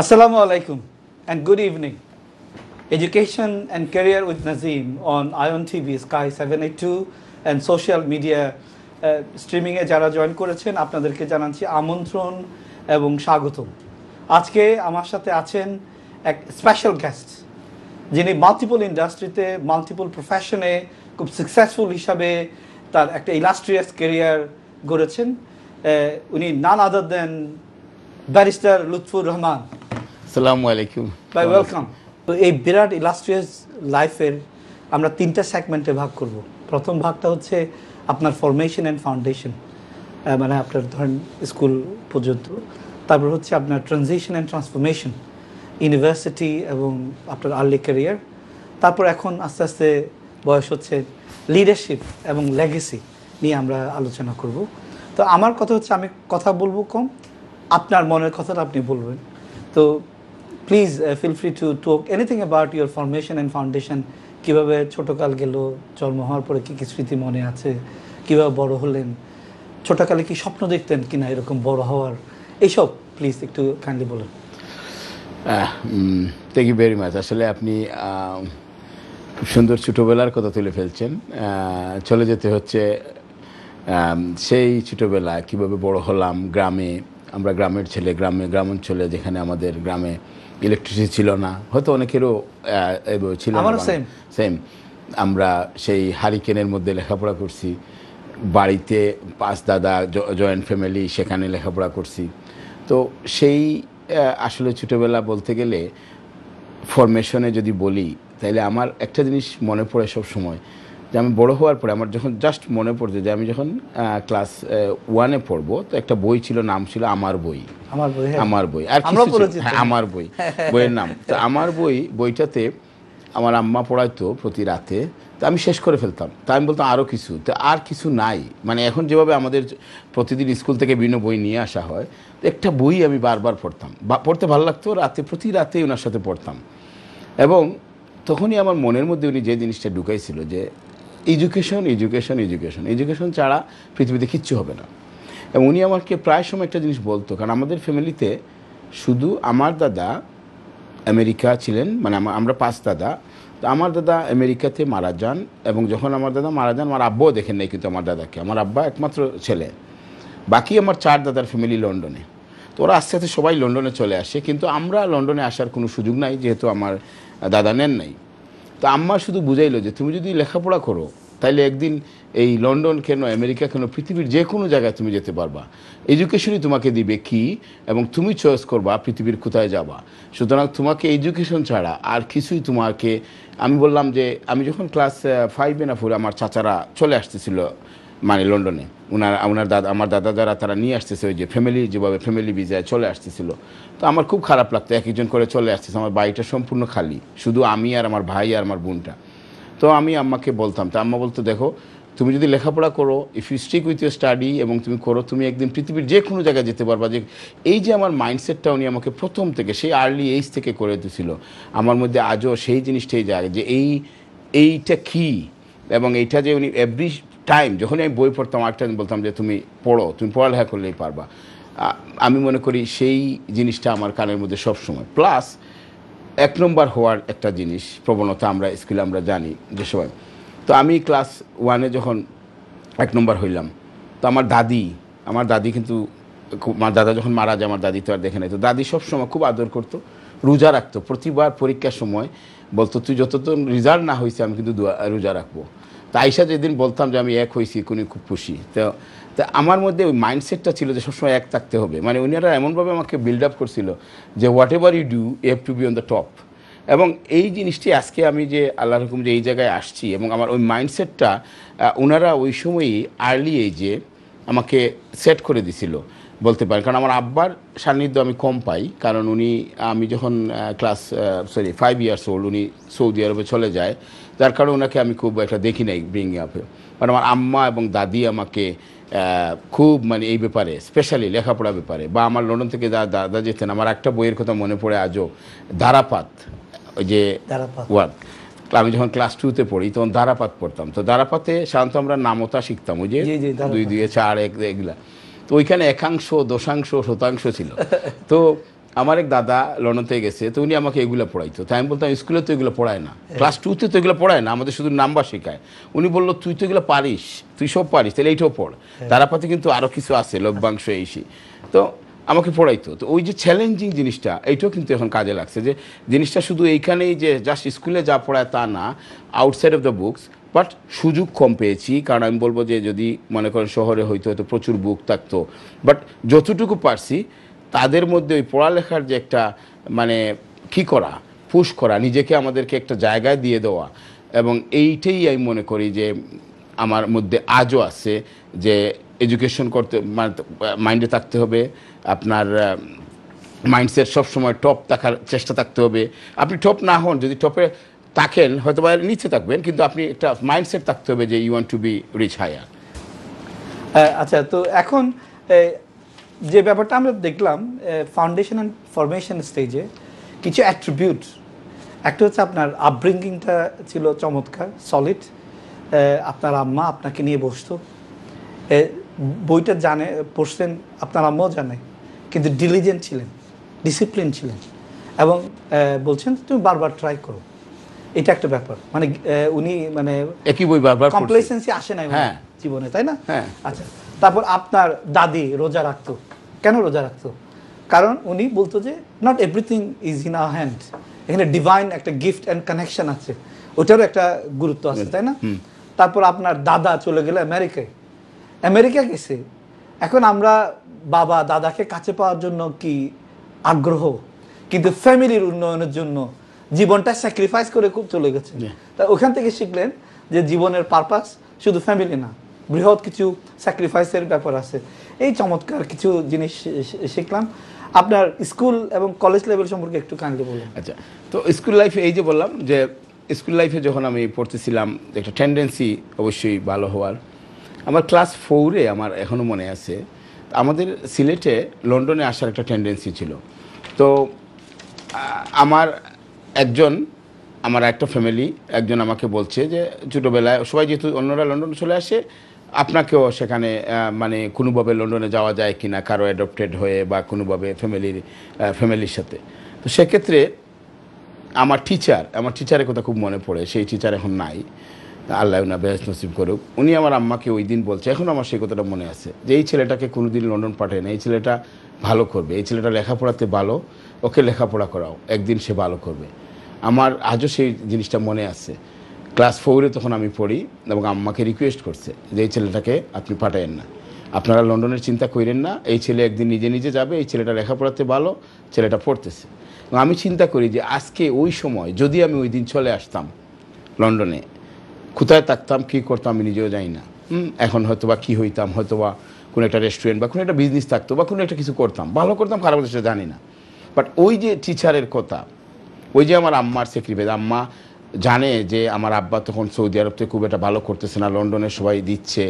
Assalamu alaikum and good evening. Education and Career with Nazim on ION TV, Sky 782 and social media streaming এ যারা join করেছেন আপনাদেরকে জানাচ্ছি আমন্ত্রণ এবং স্বাগতম। আজকে আমার সাথে আছেন এক স্পেশাল গেস্ট যিনি মাল্টিপল ইন্ডাস্ট্রিতে মাল্টিপল প্রফেশনে খুব সাকসেসফুল হিসাবে তার একটা ইলাস্ট্রিয়াস ক্যারিয়ার গড়েছেন। উনি নান আদার দেন ব্যারিস্টার লুৎফুর রহমান। আসসালামু আলাইকুম ভাই ওয়েলকাম। তো এই বিরাট ইলাস্ট্রিয়াস লাইফের আমরা তিনটা সেগমেন্টে ভাগ করব। প্রথম ভাগটা হচ্ছে আপনার ফরমেশন অ্যান্ড ফাউন্ডেশন, মানে আপনার ধরেন স্কুল পর্যন্ত। তারপর হচ্ছে আপনার ট্রানজিশন অ্যান্ড ট্রান্সফরমেশন, ইউনিভার্সিটি এবং আপনার আর্লি ক্যারিয়ার। তারপর এখন আস্তে আস্তে বয়স হচ্ছে লিডারশিপ এবং লেগেসি নিয়ে আমরা আলোচনা করব। তো আমার কথা হচ্ছে আমি কথা বলবো কম, আপনার মনের কথাটা আপনি বলবেন। তো please feel free to talk anything about your formation and foundation. কীভাবে ছোটোকাল গেল, জন্ম হওয়ার পরে কী কী স্মৃতি মনে আছে, কীভাবে বড় হলেন, ছোটোকালে কি স্বপ্ন দেখতেন কিনা এরকম বড় হওয়ার, এইসব প্লিজ একটু কাইন্ডলি বলেন। Thank you very much. আসলে আপনি খুব সুন্দর ছোটোবেলার কথা তুলে ফেলছেন। চলে যেতে হচ্ছে সেই ছোটোবেলা কীভাবে বড় হলাম গ্রামে। আমরা গ্রামের ছেলে, গ্রাম অঞ্চলে, যেখানে আমাদের গ্রামে ইলেকট্রিসিটি ছিল না, হয়তো অনেকেরও ছিল না, সেম। আমরা সেই হারিকেনের মধ্যে লেখাপড়া করছি, বাড়িতে 5 দাদা, জয়েন্ট ফ্যামিলি, সেখানে লেখাপড়া করছি। তো সেই আসলে ছোটোবেলা বলতে গেলে ফরমেশনে যদি বলি, তাইলে আমার একটা জিনিস মনে পড়ে সব সময়, যে আমি বড় হওয়ার পরে আমার যখন জাস্ট মনে পড়ছে যে আমি যখন ক্লাস 1-এ পড়বো, তো একটা বই ছিল, নাম ছিল আমার বই। আমার বই আর আমার বই, বইয়ের নাম তো আমার বইটাতে আমার আম্মা পড়াইতো প্রতি রাতে। তো আমি শেষ করে ফেলতাম। তা আমি বলতাম আরও কিছু, তো আর কিছু নাই। মানে এখন যেভাবে আমাদের প্রতিদিন স্কুল থেকে বিভিন্ন বই নিয়ে আসা হয়, তো একটা বই আমি বারবার পড়তাম, পড়তে ভালো লাগতো, প্রতি রাতেই ওনার সাথে পড়তাম। এবং তখনই আমার মনের মধ্যে উনি যে জিনিসটা ঢুকাইছিল যে এডুকেশন ছাড়া পৃথিবীতে কিচ্ছু হবে না। এবং উনি আমাকে প্রায় সময় একটা জিনিস বলতো, কারণ আমাদের ফ্যামিলিতে শুধু আমার দাদা আমেরিকা ছিলেন, মানে আমরা 5 দাদা। তো আমার দাদা আমেরিকাতে মারা যান, এবং যখন আমার দাদা মারা যান, আমার আব্বাও দেখেন নাই কিন্তু আমার দাদাকে। আমার আব্বা একমাত্র ছেলে, বাকি আমার 4 দাদার ফ্যামিলি লন্ডনে। তো ওরা আস্তে আস্তে সবাই লন্ডনে চলে আসে, কিন্তু আমরা লন্ডনে আসার কোনো সুযোগ নাই, যেহেতু আমার দাদা নেন নাই। তো আম্মা শুধু বুঝাইলো যে তুমি যদি লেখাপড়া করো, তাইলে একদিন এই লন্ডন কেন, আমেরিকা কেন, পৃথিবীর যে কোনো জায়গায় তুমি যেতে পারবা। এডুকেশনই তোমাকে দিবে কি, এবং তুমি চয়েস করবা পৃথিবীর কোথায় যাবা। সুতরাং তোমাকে এডুকেশন ছাড়া আর কিছুই তোমাকে। আমি বললাম যে আমি যখন ক্লাস 5-এ না 4, আমার চাচারা চলে আসতেছিল মানে লন্ডনে, আমার দাদা যারা তারা নিয়ে আসতেছে, ওই যে ফ্যামিলি, যেভাবে ফ্যামিলি ভিসায় চলে আসতেছিল। তো আমার খুব খারাপ লাগতো, এক একজন করে চলে আসতেছে, আমার বাড়িটা সম্পূর্ণ খালি, শুধু আমি আর আমার ভাই আর আমার বোনটা। তো আমি আম্মাকে বলতাম, তো আম্মা বলতো দেখো, তুমি যদি লেখাপড়া করো, if you stick with your study, এবং তুমি করো, তুমি একদিন পৃথিবীর যে কোনো জায়গায় যেতে পারবা। যে এই যে আমার মাইন্ডসেটটা উনি আমাকে প্রথম থেকে, সেই আর্লি এজ থেকে করে দিয়েছিল, আমার মধ্যে আজও সেই জিনিসটাই যায় যে এইটা কী। এবং এইটা যে উনি এভরি টাইম যখনই আমি বই পড়তাম, একটা বলতাম যে তুমি পড়ো, তুমি পড়ালেখা করলেই পারবা। আমি মনে করি সেই জিনিসটা আমার কানের মধ্যে সবসময়। প্লাস 1 নম্বর হওয়ার একটা জিনিস, প্রবণতা আমরা স্কুলে আমরা জানি যে সময়। তো আমি ক্লাস 1-এ যখন 1 নম্বর হইলাম, তো আমার দাদি কিন্তু, আমার দাদা যখন মারা যায়, আমার দাদি তো আর দেখে নাই। তো দাদি সবসময় খুব আদর করতো, রোজা রাখতো। প্রতিবার পরীক্ষার সময় বলতো তুই যতক্ষণ রেজাল্ট না হয়েছে আমি কিন্তু রোজা রাখবো। তো আইসা যেদিন বলতাম যে আমি 1 হয়েছি, উনি খুব খুশি। তো আমার মধ্যে ওই মাইন্ডসেটটা ছিল যে সবসময় 1 থাকতে হবে। মানে উনারা এমনভাবে আমাকে বিল্ড আপ করছিল যে whatever you do, you have to be on the top. এবং এই জিনিসটি আজকে আমি যে আল্লাহর হুকুম যে এই জায়গায় আসছি, এবং আমার ওই মাইন্ডসেটটা ওনারা ওই সময়ই আর্লি এজে আমাকে সেট করে দিছিল বলতে পারেন। কারণ আমার আব্বার সান্নিধ্য আমি কম পাই, কারণ আমি যখন ক্লাস 5 ইয়ার্স ওল্ড, উনি সৌদি আরবে চলে যায়, যার কারণে ওনাকে আমি খুব একটা দেখি নাই ব্রিঙ্গিং আপে। কারণ আমার আম্মা এবং দাদি আমাকে খুব, মানে এই ব্যাপারে, স্পেশালি লেখাপড়ার ব্যাপারে, বা আমার লন্ডন থেকে দাদা যেতেন, আমার একটা বইয়ের কথা মনে পড়ে আজও, ধারাপাত, ওই যে ওয়ার্ড। আমি যখন ক্লাস 2-তে পড়ি তখন ধারাপাত পড়তাম। তো ধারাপাতে সাধারণত আমরা নামতা শিখতাম, ওই যে 2, 2, 4, 1 এগুলা। তো ওইখানে একাংশ, দশাংশ, শতাংশ ছিল। তো আমার এক দাদা লন্ডন থেকে গেছে, তো উনি আমাকে এগুলো পড়াইতো। তাই আমি বলতাম স্কুলে তো এগুলো পড়ায় না, ক্লাস 2-তে তো এগুলো পড়ায় না, আমাদের শুধু নাম্বার শেখায়। উনি বললো তুই তো এগুলো পারিস, তুই সব পারিস, তাহলে এইটাও পড়, তারাপাতে কিন্তু আরও কিছু আছে, লভ্যাংশ এইসি। তো আমাকে পড়াইতো। তো ওই যে চ্যালেঞ্জিং জিনিসটা, এইটাও কিন্তু এখন কাজে লাগছে, যে জিনিসটা শুধু এইখানেই যে জাস্ট স্কুলে যা পড়ায় তা না, outside of the books. But সুযোগ কম পেয়েছি, কারণ আমি বলবো যে যদি মনে করেন শহরে হয়তো হয়তো প্রচুর বুক থাকতো, বাট যতটুকু পারছি তাদের মধ্যে ওই পড়ালেখার যে একটা মানে কী করা, পুশ করা, নিজেকে আমাদেরকে একটা জায়গায় দিয়ে দেওয়া, এবং এইটাই আমি মনে করি যে আমার মধ্যে আজও আছে, যে এডুকেশন করতে মাইন্ডে থাকতে হবে, আপনার মাইন্ডসেট সবসময় টপ থাকার চেষ্টা থাকতে হবে। আপনি টপ না হন, যদি টপে থাকেন হয়তো বা নিচে থাকবেন, কিন্তু আপনি একটা মাইন্ডসেট থাকতে হবে যে you want to be reach higher. আচ্ছা, তো এখন যে ব্যাপারটা আমরা দেখলাম ফাউন্ডেশন অ্যান্ড ফরমেশন স্টেজে কিছু অ্যাট্রিবিউট, একটা হচ্ছে আপনার আপব্রিঙ্গিংটা ছিল চমৎকার, সলিড। আপনার আম্মা আপনাকে নিয়ে বসতো, বইটা জানে, পড়ছেন, আপনার আম্মাও জানে, কিন্তু ডিলিজেন্ট ছিলেন, ডিসিপ্লিন ছিলেন, এবং বলছেন তুমি বারবার ট্রাই করো। এটা একটা ব্যাপার, মানে উনি মানে একই বই বারবার কমপ্লেসেন্সি আসে না হ্যাঁ জীবনে, তাই না? হ্যাঁ। আচ্ছা, তারপর আপনার দাদি রোজা রাখতো, কেন রোজা রাখতো? কারণ উনি বলতো যে not everything is in our hand, এখানে ডিভাইন একটা গিফট অ্যান্ড কানেকশন আছে, ওটারও একটা গুরুত্ব আছে, তাই না? তারপর আপনার দাদা চলে গেলে আমেরিকা গেছে। এখন আমরা বাবা দাদাকে কাছে পাওয়ার জন্য কি আগ্রহ, কিন্তু ফ্যামিলির উন্নয়নের জন্য জীবনটা স্যাক্রিফাইস করে খুব চলে গেছে। তা ওখান থেকে শিখলেন যে জীবনের পারপাস শুধু ফ্যামিলি না, বৃহৎ কিছু স্যাক্রিফাইসের ব্যাপার আছে। এই চমৎকার কিছু জিনিস শিখলাম। আপনার স্কুল এবং কলেজ লেভেল সম্পর্কে একটু কাইন্ডলি বলুন। আচ্ছা, তো স্কুল লাইফে এই যে বললাম যে স্কুল লাইফে যখন আমি পড়তেছিলাম একটা টেন্ডেন্সি অবশ্যই ভালো হওয়ার। আমার ক্লাস 4-এ আমার এখনও মনে আছে, আমাদের সিলেটে লন্ডনে আসার একটা টেন্ডেন্সি ছিল। তো আমার একটা ফ্যামিলি একজন আমাকে বলছে যে ছোটোবেলায় সবাই যেহেতু অন্যরা লন্ডনে চলে আসে, আপনাকেও সেখানে মানে কোনোভাবে লন্ডনে যাওয়া যায় কি না, কারো অ্যাডপ্টেড হয়ে বা কোনোভাবে ফ্যামিলির সাথে। তো সেক্ষেত্রে আমার টিচারের কথা খুব মনে পড়ে। সেই টিচার এখন নাই, আল্লাহ না বেহেশত নসিব করুক। উনি আমার আম্মাকে ওই দিন বলছে, এখন আমার সেই কথাটা মনে আছে, যে এই ছেলেটাকে কোনোদিন লন্ডন পাঠায় না, এই ছেলেটা ভালো করবে, এই ছেলেটা লেখাপড়াতে ভালো, ওকে লেখাপড়া করাও, একদিন সে ভালো করবে। আমার আজও সেই জিনিসটা মনে আছে। ক্লাস 4-এ তখন আমি পড়ি, এবং আম্মাকে রিকোয়েস্ট করছে যে এই ছেলেটাকে আপনি পাঠায়েন না, আপনারা লন্ডনের চিন্তা করেন না, এই ছেলে একদিন নিজে নিজে যাবে, এই ছেলেটা লেখাপড়াতে ভালো, ছেলেটা পড়তেছে। আমি চিন্তা করি যে আজকে ওই সময় যদি আমি ওই দিন চলে আসতাম লন্ডনে, কোথায় থাকতাম, কী করতাম আমি নিজেও জানি না। এখন হয়তো বা কী হইতাম, হয়তো বা কোনো একটা রেস্টুরেন্ট বা কোনো একটা বিজনেস থাকতো, বা কোনো একটা কিছু করতাম, ভালো করতাম খারাপ সেটা জানি না। বাট ওই যে টিচারের কথা, ওই যে আমার আম্মার স্যাক্রিফাইস, আম্মা জানে যে আমার আব্বা তখন সৌদি আরব থেকে খুব একটা ভালো করতেছে না, লন্ডনে সবাই দিচ্ছে,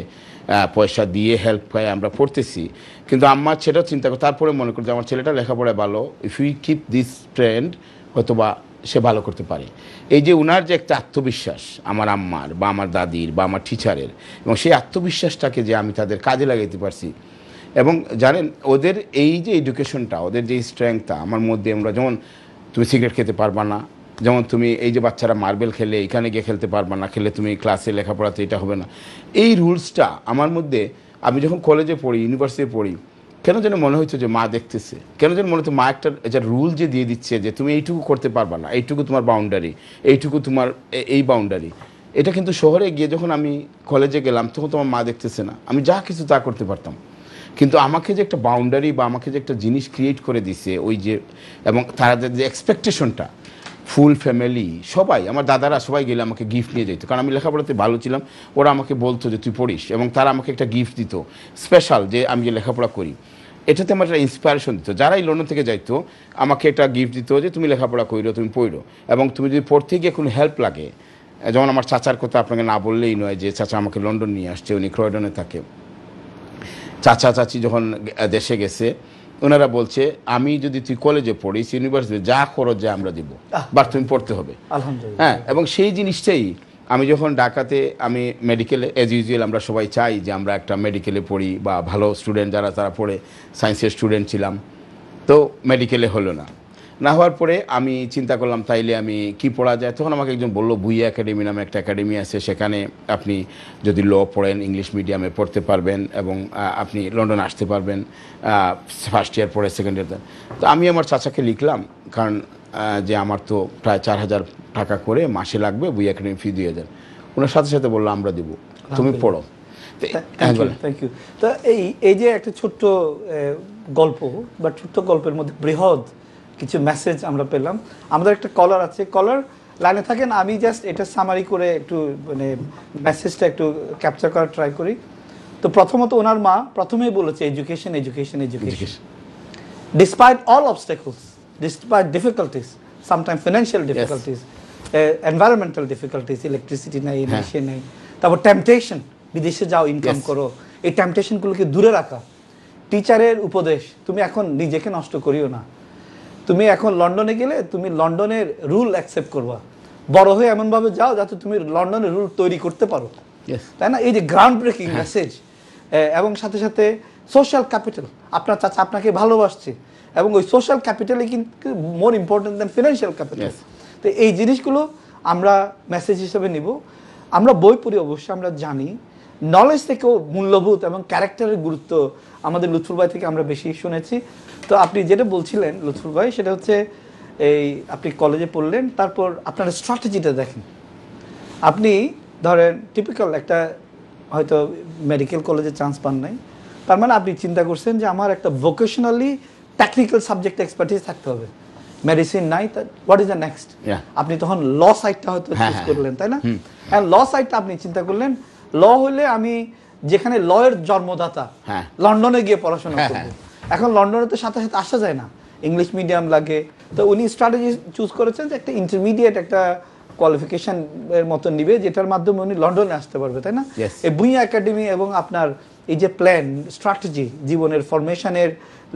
পয়সা দিয়ে হেল্প পায়, আমরা পড়তেছি, কিন্তু আম্মা সেটাও চিন্তা করে তারপরে মনে করছে আমার ছেলেটা লেখাপড়ায় ভালো, if you keep this trend হয়তো বা সে ভালো করতে পারে। এই যে উনার যে একটা আত্মবিশ্বাস আমার আম্মার বা আমার দাদির বা আমার টিচারের, এবং সেই আত্মবিশ্বাসটাকে যে আমি তাদের কাজে লাগাইতে পারছি। এবং জানেন ওদের এই যে এডুকেশনটা, ওদের যে স্ট্রেংথটা আমার মধ্যে, আমরা যেমন তুমি সিগারেট খেতে পারবা না, যেমন তুমি এই যে বাচ্চারা মার্বেল খেলে এখানে গিয়ে খেলতে পারবা না, খেলে তুমি ক্লাসে লেখাপড়াতে এটা হবে না, এই রুলসটা আমার মধ্যে, আমি যখন কলেজে পড়ি, ইউনিভার্সিটি পড়ি, কেন যেন মনে হচ্ছে যে মা দেখতেছে, কেন যেন মনে হচ্ছে মা একটা রুল যে দিয়ে দিচ্ছে যে তুমি এইটুকু করতে পারবা না, এইটুকু তোমার বাউন্ডারি, এইটুকু তোমার এই বাউন্ডারি। এটা কিন্তু শহরে গিয়ে যখন আমি কলেজে গেলাম, তখন তোমার মা দেখতেছে না, আমি যা কিছু তা করতে পারতাম। কিন্তু আমাকে যে একটা বাউন্ডারি বা আমাকে যে একটা জিনিস ক্রিয়েট করে দিছে ওই যে, এবং তাদের যে এক্সপেকটেশনটা, ফুল ফ্যামিলি সবাই, আমার দাদারা সবাই গেলে আমাকে গিফট নিয়ে যেত, কারণ আমি লেখাপড়াতে ভালো ছিলাম। ওরা আমাকে বলতো যে তুই পড়িস, এবং তারা আমাকে একটা গিফট দিত স্পেশাল, যে আমি যে লেখাপড়া করি, এটাতে আমার একটা ইন্সপিরেশন দিত। যারাই লন্ডন থেকে যাইতো আমাকে একটা গিফট দিত যে তুমি লেখাপড়া কইরো, তুমি পড়ো, এবং তুমি যদি পড়তে গিয়ে কোনো হেল্প লাগে, যেমন আমার চাচার কথা আপনাকে না বললেই নয়, যে চাচা আমাকে লন্ডন নিয়ে আসছে, উনি ক্রয়ডনে থাকে। চাচা চাচি যখন দেশে গেছে, ওনারা বলছে আমি যদি তুই কলেজে পড়িস, ইউনিভার্সিটি যা খরচ যায় আমরা দিব, বাট তুমি পড়তে হবে। হ্যাঁ, এবং সেই জিনিসটাই আমি যখন ঢাকাতে আমি মেডিকেলে, অ্যাজ ইউজুয়াল আমরা সবাই চাই যে আমরা একটা মেডিকেলে পড়ি, বা ভালো স্টুডেন্ট যারা তারা পড়ে, সায়েন্সের স্টুডেন্ট ছিলাম। তো মেডিকেলে হলো না, না হওয়ার পরে আমি চিন্তা করলাম তাইলে আমি কি পড়া যায়। তখন আমাকে একজন বললো ভুইয়া একাডেমি নামে একটা একাডেমি আছে, সেখানে আপনি যদি ল পড়েন ইংলিশ মিডিয়ামে পড়তে পারবেন এবং আপনি লন্ডন আসতে পারবেন ফার্স্ট ইয়ার পরে সেকেন্ড ইয়ার। তো আমি আমার চাচাকে লিখলাম, কারণ যে আমার তো প্রায় 4,000 টাকা করে মাসে লাগবে, ভুইয়া একাডেমি ফি 2,000। ওনার সাথে সাথে বললো আমরা দেবো, তুমি পড়ো। Thank you. তো এই যে একটা ছোট্ট গল্প বা ছোট্ট গল্পের মধ্যে বৃহৎ কিছু মেসেজ আমরা পেলাম। আমাদের একটা কলার আছে, কলার লাইনে থাকেন। আমি জাস্ট এটা সামারি করে একটু মানে মেসেজটা একটু ক্যাপচার করার ট্রাই করি। তো প্রথমত ওনার মা প্রথমেই বলেছে education education education, despite all obstacles, despite difficulties, sometime financial difficulties, environmental difficulties, electricity নাই, এনার্জি নাই, তারপর টেম্পটেশন, বিদেশে যাও ইনকাম করো, এই টেম্পটেশনগুলোকে দূরে রাখা। টিচারের উপদেশ, তুমি এখন নিজেকে নষ্ট করিও না, তুমি এখন লন্ডনে গেলে তুমি লন্ডনের রুল অ্যাকসেপ্ট করবা, বড় হয়ে এমনভাবে যাও যাতে তুমি লন্ডনের রুল তৈরি করতে পারো, তাই না? এই যে গ্রাউন্ড ব্রেকিং মেসেজ। এবং সাথে সাথে সোশ্যাল ক্যাপিটাল, আপনার চাচা আপনাকে ভালোবাসছে এবং ওই সোশ্যাল ক্যাপিটালই কিন্তু more important than financial capital. তো এই জিনিসগুলো আমরা মেসেজ হিসেবে নিব। আমরা বই পড়ি অবশ্যই, আমরা জানি নলেজ থেকেও মূল্যবোধ এবং ক্যারেক্টারের গুরুত্ব আমাদের লুৎফুল ভাই থেকে আমরা বেশি শুনেছি। তো আপনি যেটা বলছিলেন লুৎফুল ভাই, সেটা হচ্ছে এই আপনি কলেজে পড়লেন, তারপর আপনার স্ট্র্যাটেজিটা দেখেন। আপনি ধরেন টিপিক্যাল একটা হয়তো মেডিকেল কলেজে চান্স পান নাই, তার মানে আপনি চিন্তা করছেন যে আমার একটা ভোকেশনালি টেকনিক্যাল সাবজেক্ট এক্সপার্টিস থাকতে হবে, মেডিসিন নাই, হোয়াট ইজ দ্য নেক্সট? আপনি তখন ল সাইডটা হয়তো চুজ করলেন, তাই না? হ্যাঁ, ল সাইডটা আপনি চিন্তা করলেন, ল হলে আমি যেখানে ল এর জন্মদাতা, লন্ডনে গিয়ে পড়াশোনা করবো। এখন লন্ডনে তো সাথে সাথে আসা যায় না, ইংলিশ মিডিয়াম লাগে। তো উনি স্ট্র্যাটেজি চুজ করেছেন যে একটা ইন্টারমিডিয়েট একটা কোয়ালিফিকেশন এর মতো নিবে, যেটার মাধ্যমে উনি লন্ডনে আসতে পারবে, তাই না? এই ভুইয়া একাডেমি এবং আপনার এই যে প্ল্যান স্ট্র্যাটেজি, জীবনের ফরমেশনের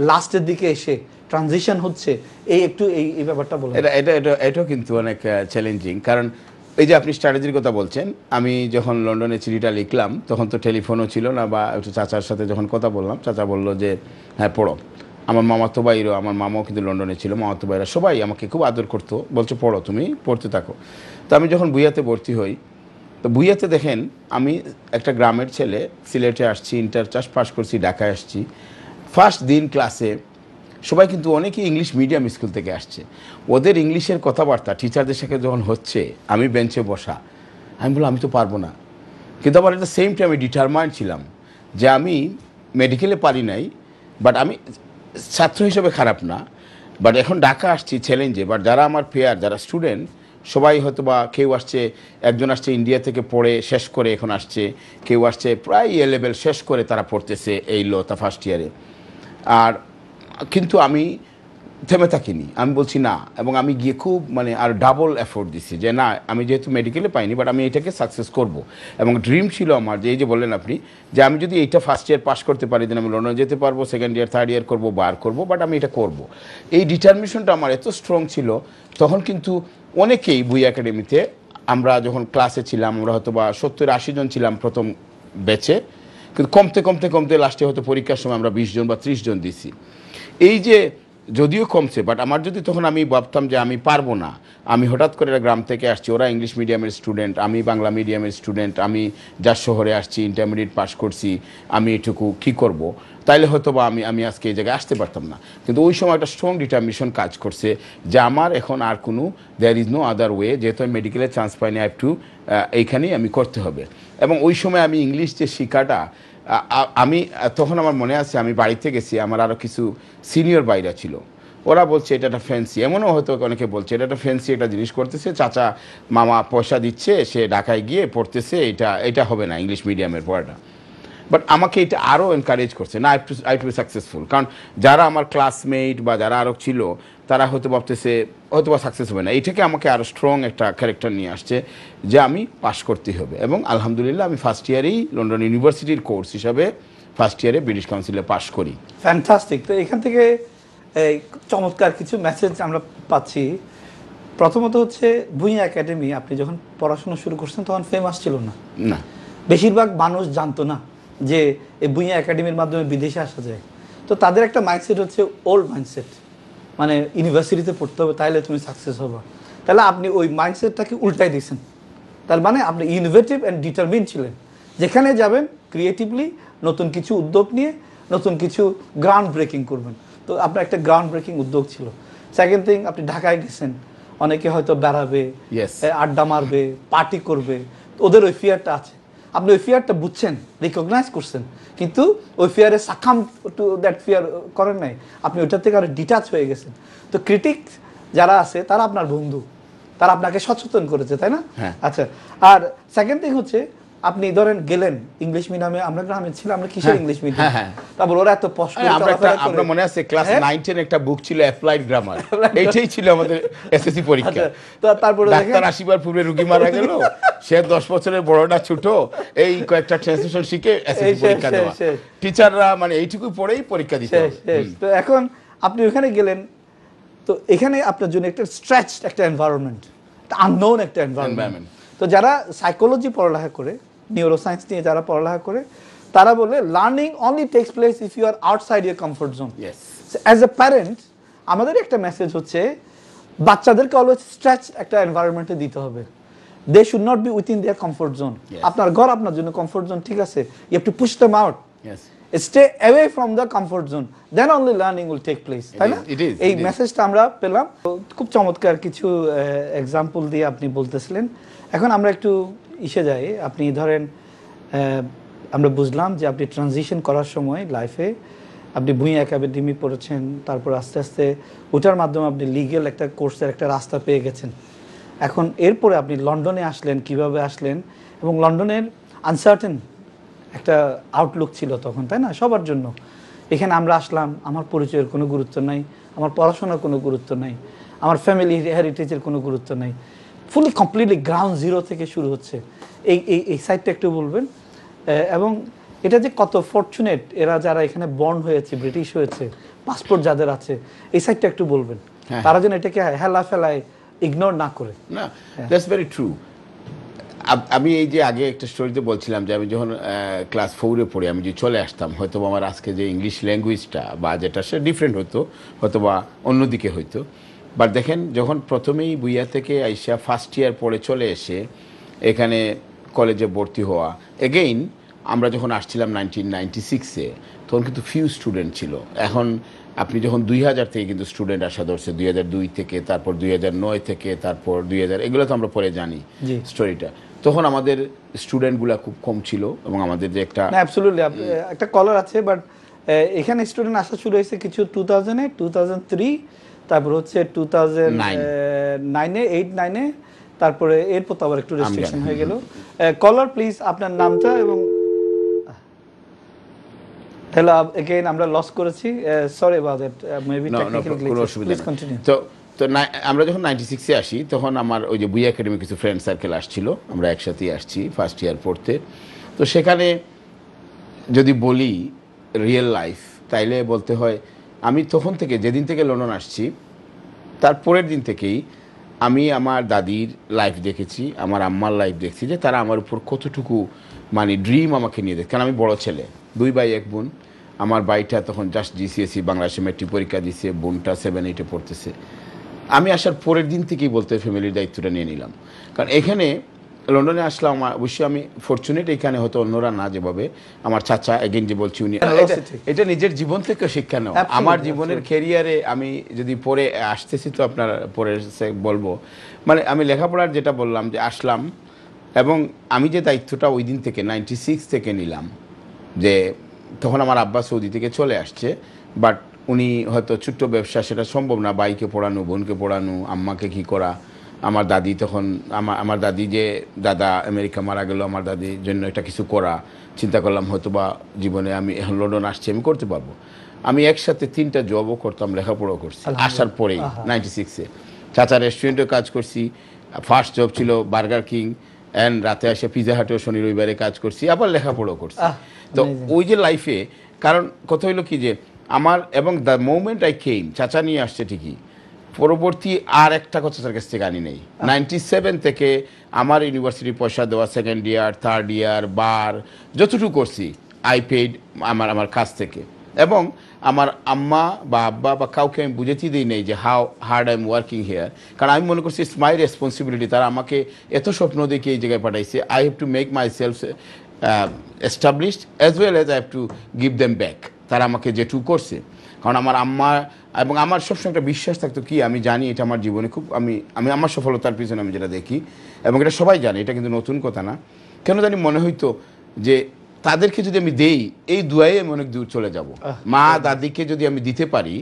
লাস্টের দিকে এসে ট্রানজিশন হচ্ছে, এই একটু এই ব্যাপারটা বলেন। এটাও কিন্তু অনেক চ্যালেঞ্জিং, কারণ এই যে আপনি স্ট্র্যাটেজির কথা বলছেন, আমি যখন লন্ডনে চিঠিটা লিখলাম তখন তো টেলিফোনও ছিল না, বা একটু চাচার সাথে যখন কথা বললাম, চাচা বললো যে হ্যাঁ পড়ো। আমার মামাতো ভাইরও, আমার মামাও কিন্তু লন্ডনে ছিল, মামাতো ভাইরা সবাই আমাকে খুব আদর করতো, বলছে পড়ো, তুমি পড়তে থাকো। তো আমি যখন ভুইয়াতে ভর্তি হই, তো ভুইয়াতে দেখেন আমি একটা গ্রামের ছেলে, সিলেটে আসছি, ইন্টার পাস করছি, ঢাকায় আসছি। ফার্স্ট দিন ক্লাসে সবাই কিন্তু অনেকেই ইংলিশ মিডিয়াম স্কুল থেকে আসছে, ওদের ইংলিশের কথাবার্তা টিচারদের সাথে যখন হচ্ছে, আমি বেঞ্চে বসা, আমি বললাম আমি তো পারবো না। কিন্তু আবার একটা সেম টাইমে ডিটারমাইন্ড ছিলাম যে আমি মেডিকেলে পারি নাই, বাট আমি ছাত্র হিসেবে খারাপ না, বাট এখন ঢাকা আসছি চ্যালেঞ্জে। বাট যারা আমার পেয়ার, যারা স্টুডেন্ট, সবাই হয়তো বা কেউ আসছে, একজন আসছে ইন্ডিয়া থেকে পড়ে শেষ করে এখন আসছে, কেউ আসছে প্রায় এ লেভেল শেষ করে তারা পড়তেছে এই তা ফার্স্ট ইয়ারে। আর কিন্তু আমি থেমে থাকিনি, আমি বলছি না, এবং আমি গিয়ে খুব মানে আর ডাবল এফোর্ট দিচ্ছি যে না, আমি যেহেতু মেডিকেলে পাইনি, বাট আমি এটাকে সাকসেস করব। এবং ড্রিম ছিল আমার যে এই যে বললেন আপনি যে আমি যদি এইটা ফার্স্ট ইয়ার পাস করতে পারি, দেন আমি লন্ডনে যেতে পারবো, সেকেন্ড ইয়ার থার্ড ইয়ার করবো, বার করবো, বাট আমি এটা করব। এই ডিটারমিনেশনটা আমার এত স্ট্রং ছিল। তখন কিন্তু অনেকেই ভুইয়া একাডেমিতে, আমরা যখন ক্লাসে ছিলাম, আমরা হয়তো বা 70-80 জন ছিলাম প্রথম ব্যাচে, কিন্তু কমতে কমতে কমতে লাস্টে হয়তো পরীক্ষার সময় আমরা 20 জন বা 30 জন দিছি। এই যে যদিও কমছে, বাট আমার যদি তখন আমি ভাবতাম যে আমি পারবো না, আমি হঠাৎ করে গ্রাম থেকে আসছি, ওরা ইংলিশ মিডিয়ামের স্টুডেন্ট, আমি বাংলা মিডিয়ামের স্টুডেন্ট, আমি যার শহরে আসছি, ইন্টারমিডিয়েট পাস করছি, আমি এটুকু কী করব, তাইলে হয়তো বা আমি আজকে এই জায়গায় আসতে পারতাম না। কিন্তু ওই সময় একটা স্ট্রং ডিটারমিনেশন কাজ করছে যে আমার এখন আর কোনো there is no other way, যেহেতু আমি মেডিকেলের চান্স পাইনি, আই হ্যাভ টু এইখানেই আমি করতে হবে। এবং ওই সময় আমি ইংলিশ যে শেখাটা, আমি তখন আমার মনে আছে আমি বাড়িতে গেছি, আমার আরও কিছু সিনিয়র বাইরা ছিল, ওরা বলছে এটা একটা ফ্যান্সি, এমনও হয়তো অনেকে বলছে এটা একটা ফ্যান্সি একটা জিনিস করতেছে, চাচা মামা পয়সা দিচ্ছে, সে ঢাকায় গিয়ে পড়তেছে, এটা হবে না ইংলিশ মিডিয়ামের পড়াটা। বাট আমাকে এটা আরও এনকারেজ করছে, না আই টু বি সাকসেসফুল। কারণ যারা আমার ক্লাসমেট বা যারা আরও ছিল, তারা হয়তো ভাবতেছে হয়তো বা সাকসেস হবে না, এইটাকে আমাকে আরও স্ট্রং একটা ক্যারেক্টার নিয়ে আসছে যে আমি পাস করতেই হবে। এবং আলহামদুলিল্লাহ আমি ফার্স্ট ইয়ারেই লন্ডন ইউনিভার্সিটির কোর্স হিসাবে ফার্স্ট ইয়ারে ব্রিটিশ কাউন্সিলে পাস করি। ফ্যান্টাস্টিক। তো এখান থেকে এই চমৎকার কিছু মেসেজ আমরা পাচ্ছি। প্রথমত হচ্ছে ভুইয়া একাডেমি, আপনি যখন পড়াশোনা শুরু করছেন তখন ফেমাস ছিল না, না, বেশিরভাগ মানুষ জানতো না যে এই ভুইয়া একাডেমির মাধ্যমে বিদেশে আসা যায়। তো তাদের একটা মাইন্ডসেট হচ্ছে ওল্ড মাইন্ডসেট, মানে ইউনিভার্সিটিতে পড়তে হবে তাহলে তুমি সাকসেস হবে, তাহলে আপনি ওই মাইন্ডসেটটাকে উল্টাই দিয়েছেন। তার মানে আপনি ইনোভেটিভ অ্যান্ড ডিটারমিন ছিলেন, যেখানে যাবেন ক্রিয়েটিভলি নতুন কিছু উদ্যোগ নিয়ে নতুন কিছু গ্রাউন্ড ব্রেকিং করবেন। তো আপনার একটা গ্রাউন্ড ব্রেকিং উদ্যোগ ছিল। সেকেন্ড থিং, আপনি ঢাকায় গেছেন, অনেকে হয়তো বেড়াবে, আড্ডা মারবে, পার্টি করবে, ওদের ওই ফিয়ারটা আছে। আপনি ওই ফিয়ারটা বুঝছেন, রিকগনাইজ করছেন, কিন্তু ওই ফিয়ারে সাকাম টু দ্যাট ফিয়ার করেন নাই, আপনি ওইটার থেকে আরো ডিটাচ হয়ে গেছেন। তো ক্রিটিক যারা আছে তারা আপনার বন্ধু, তারা আপনাকে সচেতন করেছে, তাই না? আচ্ছা, আর সেকেন্ড থিং হচ্ছে আপনি ধরেন গেলেন ইংলিশ মিডিয়ামে, আমরা গ্রামে ছিলাম, আমরা কিসের ইংলিশ মিডিয়াম, তারপর ওরা এত কষ্ট করে, আমরা মনে আছে ক্লাস 9 10 একটা বুক ছিল অ্যাপ্লাইড গ্রামার, এইটাই ছিল আমাদের এসএসসি পরীক্ষা। তো তারপরে ডাক্তার আসিবার পূর্বে রোগী মারা গেল, সে 10 বছরের বড়টা ছোট, এই কয়েকটা ট্রান্সলেশন শিখে এসএসসি পরীক্ষা দেওয়া, টিচাররা মানে এইটুকু পড়েই পরীক্ষা দিতে হবে। তো এখন আপনি ওখানে গেলেন, তো এখানে আপনার জন্য একটা স্ট্রেচড একটা এনভায়রনমেন্ট, একটা আননোন একটা এনভায়রনমেন্ট। তো যারা সাইকোলজি পড়ালেখা করে, নিউরোসায়েন্স নিয়ে যারা পড়ালেখা করে, তারা বলে learning only takes place if you are outside your comfort zone. As a parent আমাদের একটা মেসেজ হচ্ছে বাচ্চাদেরকে অলওয়েজ স্ট্রেচ একটা এনভায়রনমেন্টে দিতে হবে। They should not be within their comfort zone. আপনার ঘর আপনার জন্য কমফোর্ট জোন, ঠিক আছে, you have to push them out, stay away from the comfort zone, then only learning will take place, তাই না? এই মেসেজটা আমরা পেলাম। খুব চমৎকার কিছু এক্সাম্পল দিয়ে আপনি বলতেছিলেন। এখন আমরা একটু ইসে যাই, আপনি ধরেন আমরা বুঝলাম যে আপনি ট্রানজিশন করার সময় লাইফে আপনি ভূঁইয়া একাডেমি পড়েছেন, তারপর আস্তে আস্তে ওটার মাধ্যমে আপনি লিগ্যাল একটা কোর্সের একটা রাস্তা পেয়ে গেছেন। এখন এরপরে আপনি লন্ডনে আসলেন, কিভাবে আসলেন, এবং লন্ডনের আনসার্টেন একটা আউটলুক ছিল তখন, তাই না, সবার জন্য। এখানে আমরা আসলাম, আমার পরিচয়ের কোনো গুরুত্ব নাই, আমার পড়াশোনার কোনো গুরুত্ব নাই, আমার ফ্যামিলি হেরিটেজের কোনো গুরুত্ব নাই, ফুলি কমপ্লিটলি গ্রাউন্ড জিরো থেকে শুরু হচ্ছে। এই সাইডটা একটু বলবেন, এবং এটা যে কত ফরচুনেট এরা যারা এখানে বর্ন হয়েছে, ব্রিটিশ হয়েছে, পাসপোর্ট যাদের আছে, এই সাইডটা একটু বলবেন, তারা যেন এটাকে হেলা ফেলায় ইগনোর না করে। না, দ্যাটস ভেরি ট্রু। আমি এই যে আগে একটা স্টোরিতে বলছিলাম যে আমি যখন ক্লাস 4-এ পড়ি, আমি যদি চলে আসতাম, হয়তো আমার আজকে যে ইংলিশ ল্যাঙ্গুয়েজটা বা যেটা সে ডিফারেন্ট হতো, হয়তো বা অন্যদিকে হইতো। বাট দেখেন, যখন প্রথমেই বুইয়া থেকে আইসা ফার্স্ট ইয়ার পড়ে চলে এসে এখানে কলেজে ভর্তি হওয়া, এগেইন আমরা যখন আসছিলাম 1996-এ, তখন কিন্তু ফিউ স্টুডেন্ট ছিল। এখন আপনি যখন 2000 থেকে কিন্তু স্টুডেন্ট আসা ধরছে, 2002 থেকে, তারপর 2009 থেকে, তারপর 2000, এগুলো তো আমরা পরে জানি স্টোরিটা। তখন আমাদের স্টুডেন্টগুলা খুব কম ছিল, এবং আমাদের যে একটা অ্যাবসলিউটলি একটা কলার আছে, বাট এখানে স্টুডেন্ট আসা শুরু হয়েছে কিছু 2000-এ, 2003, তারপর হচ্ছে 2009-এ, 8-9-এ, তারপরে এরপর তো আবার একটু রেস্ট্রিকশন হয়ে গেল। কলার প্লিজ আপনার নামটা এবং হ্যালো, এগেইন আমরা লস করেছি, sorry about that, maybe technical glitch, please continue. তো আমরা যখন 96-এ আসি, তখন আমার ওই যে বুইয়া একাডেমি কিছু ফ্রেন্ড সার্কেল আসছিল, আমরা একসাথেই আসছি ফার্স্ট ইয়ার পড়তে। তো সেখানে যদি বলি রিয়েল লাইফ, তাইলে বলতে হয় আমি তখন থেকে, যেদিন থেকে লন্ডন আসছি, তার পরের দিন থেকেই আমি আমার দাদির লাইফ দেখেছি, আমার আম্মার লাইফ দেখছি, যে তারা আমার উপর কতটুকু মানে ড্রিম আমাকে নিয়ে দেখে। কারণ আমি বড় ছেলে, 2 ভাই 1 বোন। আমার ভাইটা তখন জাস্ট জিসিএসসি বাংলাদেশে মেট্রিক পরীক্ষা দিছে, বোনটা 7-8-এ পড়তেছে। আমি আসার পরের দিন থেকেই বলতে ফ্যামিলির দায়িত্বটা নিয়ে নিলাম। কারণ এখানে লন্ডনে আসলাম, অবশ্যই আমি ফরচুনেট, এখানে হয়তো অন্যরা না, যেভাবে আমার চাচা এগেন যে বলছি, উনি এটা নিজের জীবন থেকে শিক্ষা নেওয়া। আমার জীবনের ক্যারিয়ারে আমি যদি পরে আসতেছি, তো আপনার পরে বলবো, মানে আমি লেখাপড়ার যেটা বললাম যে আসলাম, এবং আমি যে দায়িত্বটা ওই দিন থেকে 96 থেকে নিলাম, যে তখন আমার আব্বা সৌদি থেকে চলে আসছে, বাট উনি হয়তো ছোট্ট ব্যবসা, সেটা সম্ভব না, ভাইকে পড়ানো, বোনকে পড়ানো, আম্মাকে কি করা। আমার দাদি তখন, আমার দাদি যে দাদা আমেরিকা মারা গেল, আমার দাদির জন্য এটা কিছু করা চিন্তা করলাম, হয়তো বা জীবনে আমি এখন লন্ডন আসছি, আমি করতে পারবো। আমি একসাথে 3টা জবও করতাম, লেখাপড়াও করছি আসার পরেই 96-এ। চাচা রেস্টুরেন্টেও কাজ করছি, ফার্স্ট জব ছিল বার্গার কিং, অ্যান্ড রাতে এসে পিজা হাটেও শনি রবিবারে কাজ করছি, আবার লেখাপড়াও করছি। তো ওই যে লাইফে, কারণ কথা হইলো কি যে আমার, এবং দ্য মোমেন্ট আই কেম, চাচা নিয়ে আসছে ঠিকই, পরবর্তী আর একটা কথা তার কাছ থেকে আনি নেই। 97 থেকে আমার ইউনিভার্সিটি পয়সা দেওয়া, 2nd ইয়ার 3rd ইয়ার বার যতটুকু করছি, আই পেইড আমার কাছ থেকে। এবং আমার আম্মা বা আব্বা বা কাউকে আমি বুঝেতেই দিই নেই যে how hard I am working here, কারণ আমি মনে করছি ইটস মাই রেসপন্সিবিলিটি। তারা আমাকে এত স্বপ্ন দেখে এই জায়গায় পাঠাইছে, I have to make my self established as well as I have to give them back. তারা আমাকে যেটুকু করছে, কারণ আমার আম্মা এবং আমার সবসময় একটা বিশ্বাস থাকতো কি, আমি জানি এটা আমার জীবনে খুব আমি আমি আমার সফলতার পিছনে আমি যেটা দেখি, এবং এটা সবাই জানে, এটা কিন্তু নতুন কথা না, কেন জানি মনে হইতো যে তাদেরকে যদি আমি দেই, এই দুয়ায় আমি অনেক দূর চলে যাব। মা দাদিকে যদি আমি দিতে পারি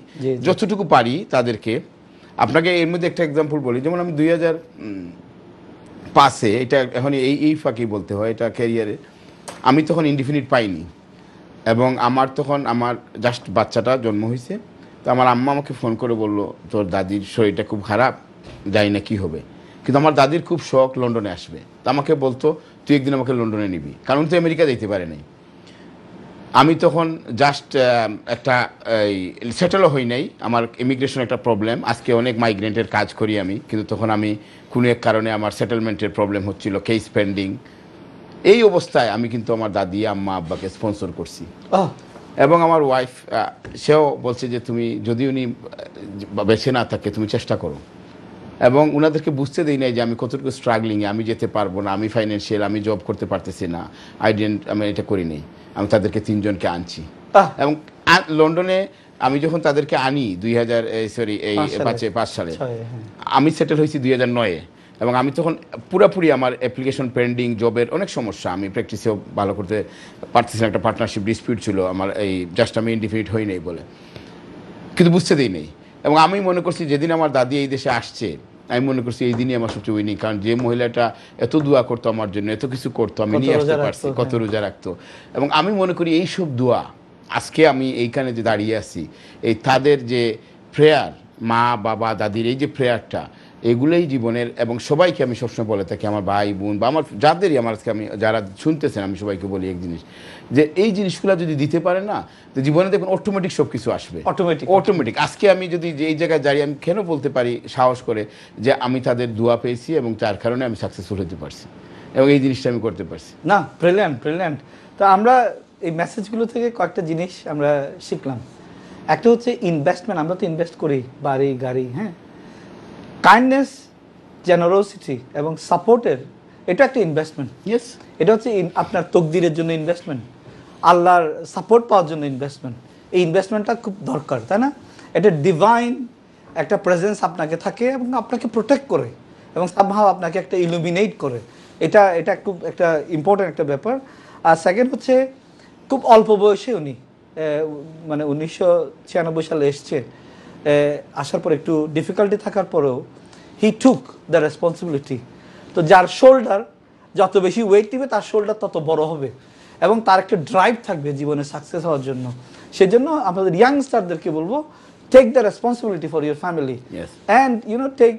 যতটুকু পারি তাদেরকে। আপনাকে এর মধ্যে একটা এক্সাম্পল বলি, যেমন আমি 2005-এ, এটা এখন এই ফাঁকি বলতে হয়, এটা ক্যারিয়ারে আমি তখন ইনডিফিনিট পাইনি, এবং আমার তখন আমার জাস্ট বাচ্চাটা জন্ম হয়েছে। তো আমার আম্মা আমাকে ফোন করে বললো তোর দাদির শরীরটা খুব খারাপ, জানি না কী হবে, কিন্তু আমার দাদির খুব শখ লন্ডনে আসবে। তো আমাকে বলতো তুই একদিন আমাকে লন্ডনে নিবি, কারণ তুই আমেরিকা যেতে পারে নাই। আমি তখন জাস্ট একটা সেটেলও হই নাই, আমার ইমিগ্রেশন একটা প্রবলেম, আজকে অনেক মাইগ্রেন্টের কাজ করি আমি, কিন্তু তখন আমি কোনো এক কারণে আমার সেটেলমেন্টের প্রবলেম হচ্ছিল, কেস পেন্ডিং। এই অবস্থায় আমি কিন্তু আমার দাদি আম্মা আব্বাকে স্পন্সর করছি, এবং আমার ওয়াইফ সেও বলছে যে তুমি যদি উনি বেঁচে না থাকে তুমি চেষ্টা করো, এবং ওনাদেরকে বুঝতে দিই নাই যে আমি কতটুকু স্ট্রাগলিংয়ে, আমি যেতে পারবো না, আমি ফাইন্যান্সিয়াল, আমি জব করতে পারতেছি না, আমি এটা করি নাই। আমি তাদেরকে 3 জনকে আনছি, এবং লন্ডনে আমি যখন তাদেরকে আনি 5 সালে, আমি সেটেল হয়েছি 2009-এ, এবং আমি তখন পুরোপুরি আমার অ্যাপ্লিকেশন পেন্ডিং, জবের অনেক সমস্যা, আমি প্র্যাকটিসেও ভালো করতে পারতেছি না, একটা পার্টনারশিপ ডিসপিউট ছিল আমার, এই জাস্ট আমি ইনডিফিনিট হই নাই বলে, কিন্তু বুঝতে দিই নেই। এবং আমি মনে করছি যেদিন আমার দাদি এই দেশে আসছে, আমি মনে করছি এই দিনই আমার সবচেয়ে উইনিং, কারণ যে মহিলাটা এত দোয়া করতো আমার জন্য, এত কিছু করতো, আমি নিয়ে আসতে পারছি, কত রোজা রাখতো। এবং আমি মনে করি এইসব দোয়া, আজকে আমি এইখানে যে দাঁড়িয়ে আছি, এই তাদের যে প্রেয়ার, মা বাবা দাদির এই যে প্রেয়ারটা, এগুলোই জীবনের। এবং সবাইকে আমি সবসময় বলে থাকি, আমার ভাই বোন বা আমার যাদেরই, আমার আজকে আমি যারা শুনতেছেন, আমি সবাইকে বলি এক জিনিস, যে এই জিনিসগুলো যদি দিতে পারে না, তো জীবনে দেখুন অটোমেটিক সব কিছু আসবে, অটোমেটিক। আজকে আমি যদি যে এই জায়গায় দাঁড়িয়ে, আমি কেন বলতে পারি সাহস করে যে আমি তাদের দোয়া পেয়েছি, এবং তার কারণে আমি সাকসেসফুল হতে পারছি, এবং এই জিনিসটা আমি করতে পারছি। না, ব্রিলিয়ান্ট। তো আমরা এই মেসেজগুলো থেকে কয়েকটা জিনিস আমরা শিখলাম। একটা হচ্ছে ইনভেস্টমেন্ট, আমরা তো ইনভেস্ট করি বাড়ি গাড়ি, হ্যাঁ, কাইন্ডনেস, জেনারোসিটি এবং সাপোর্টের, এটা একটা ইনভেস্টমেন্ট। ইয়েস, এটা হচ্ছে আপনার তকদিরের জন্য ইনভেস্টমেন্ট, আল্লাহর সাপোর্ট পাওয়ার জন্য ইনভেস্টমেন্ট। এই ইনভেস্টমেন্টটা খুব দরকার, তাই না? এটা ডিভাইন একটা প্রেজেন্স আপনাকে থাকে এবং আপনাকে প্রোটেক্ট করে, এবং সামহাও আপনাকে একটা ইলুমিনেট করে। এটা খুব একটা ইম্পর্টেন্ট একটা ব্যাপার। আর সেকেন্ড হচ্ছে, খুব অল্প বয়সে উনি মানে 1996 সালে এসছে, আসার পর একটু ডিফিকাল্টি থাকার পরেও হি টুক দ্য রেসপন্সিবিলিটি। তো যার শোল্ডার যত বেশি ওয়েট দিবে, তার শোল্ডার তত বড় হবে, এবং তার একটা ড্রাইভ থাকবে জীবনে সাকসেস হওয়ার জন্য। সেজন্য আমাদের ইয়াংস্টারদেরকে বলবো, take the responsibility for your family. Yes. And take